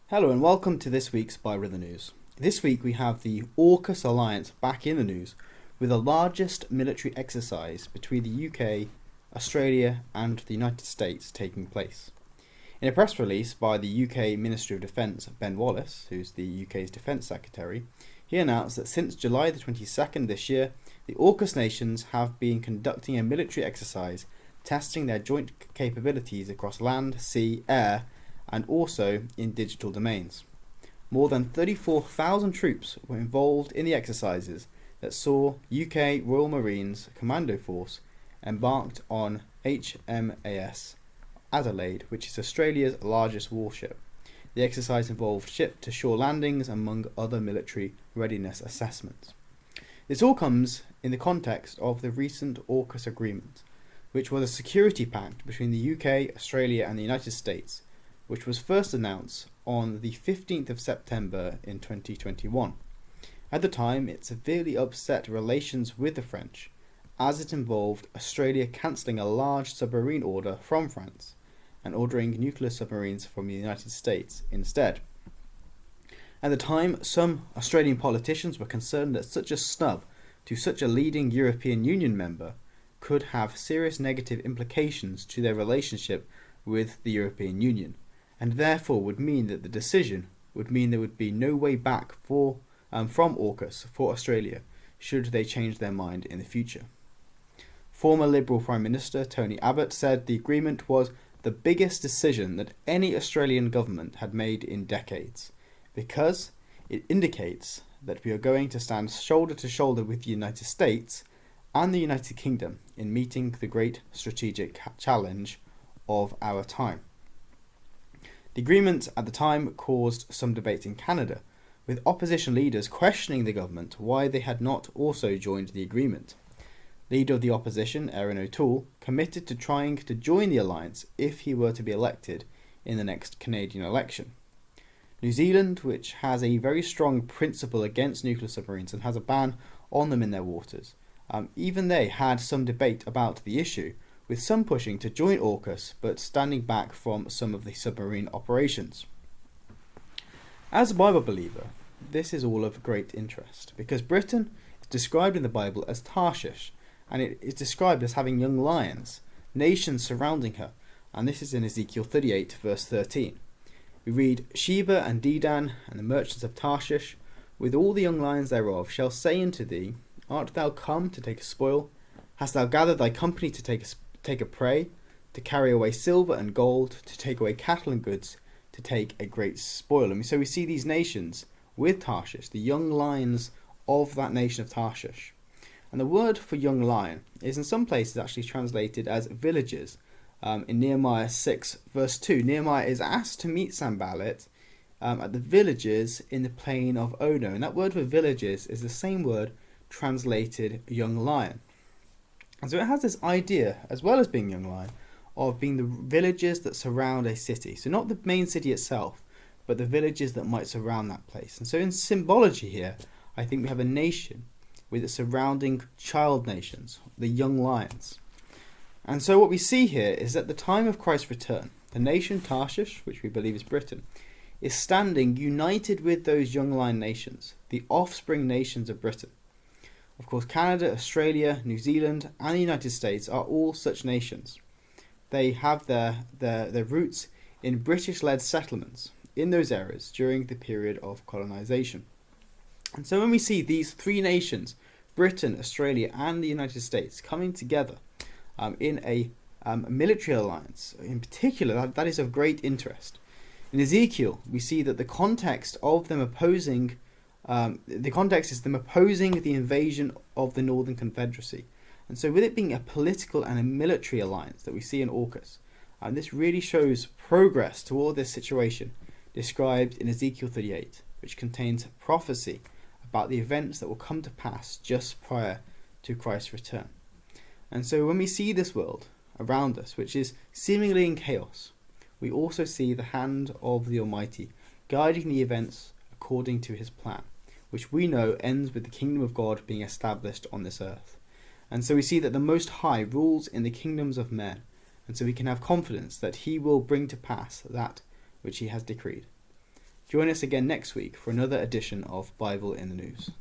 Hello and welcome to this week's By River News. This week we have the Aukus alliance back in the news with the largest military exercise between the UK, Australia and the United States taking place. In a press release by the UK Ministry of Defence, Ben Wallace, who's the UK's Defence Secretary, he announced that since July the 22nd this year, the Aukus nations have been conducting a military exercise testing their joint capabilities across land, sea, air and also in digital domains. More than 34,000 troops were involved in the exercises that saw UK Royal Marines Commando force embarked on HMAS Adelaide, which is Australia's largest warship. The exercise involved ship-to-shore landings among other military readiness assessments. This all comes in the context of the recent Aukus agreement, which was a security pact between the UK, Australia and the United States, which was first announced on the 15th of September in 2021. At the time, it severely upset relations with the French, as it involved Australia cancelling a large submarine order from France and ordering nuclear submarines from the United States instead. At the time, some Australian politicians were concerned that such a snub to such a leading European Union member could have serious negative implications to their relationship with the European Union, and therefore would mean that the decision would mean there would be no way back from AUKUS for Australia should they change their mind in the future. Former Liberal Prime Minister Tony Abbott said the agreement was the biggest decision that any Australian government had made in decades, because it indicates that we are going to stand shoulder to shoulder with the United States and the United Kingdom in meeting the great strategic challenge of our time. The agreement at the time caused some debate in Canada, with opposition leaders questioning the government why they had not also joined the agreement. Leader of the opposition, Erin O'Toole, committed to trying to join the alliance if he were to be elected in the next Canadian election. New Zealand, which has a very strong principle against nuclear submarines and has a ban on them in their waters, even they had some debate about the issue, with some pushing to join AUKUS but standing back from some of the submarine operations. As a Bible believer, this is all of great interest because Britain is described in the Bible as Tarshish, and it is described as having young lions, nations surrounding her, and this is in Ezekiel 38 verse 13. We read, Sheba and Dedan and the merchants of Tarshish, with all the young lions thereof, shall say unto thee, Art thou come to take a spoil? Hast thou gathered thy company to take a prey, to carry away silver and gold, to take away cattle and goods, to take a great spoil? And so we see these nations with Tarshish, the young lions of that nation of Tarshish. And the word for young lion is in some places actually translated as villages. In Nehemiah 6 verse 2, Nehemiah is asked to meet Sanballat at the villages in the plain of Ono. And that word for villages is the same word translated young lion. And so it has this idea, as well as being young lion, of being the villages that surround a city. So not the main city itself, but the villages that might surround that place. And so in symbology here, I think we have a nation with its surrounding child nations, the young lions. And so what we see here is at the time of Christ's return, the nation Tarshish, which we believe is Britain, is standing united with those young lion nations, the offspring nations of Britain. Of course, Canada, Australia, New Zealand and the United States are all such nations. They have their roots in British-led settlements in those areas during the period of colonisation. And so when we see these three nations, Britain, Australia and the United States, coming together in a military alliance, in particular, that is of great interest. In Ezekiel, we see that the context of them opposing the invasion of the Northern Confederacy. And so with it being a political and a military alliance that we see in AUKUS, this really shows progress toward this situation described in Ezekiel 38, which contains prophecy about the events that will come to pass just prior to Christ's return. And so when we see this world around us, which is seemingly in chaos, we also see the hand of the Almighty guiding the events according to his plan, which we know ends with the kingdom of God being established on this earth. And so we see that the Most High rules in the kingdoms of men, and so we can have confidence that he will bring to pass that which he has decreed. Join us again next week for another edition of Bible in the News.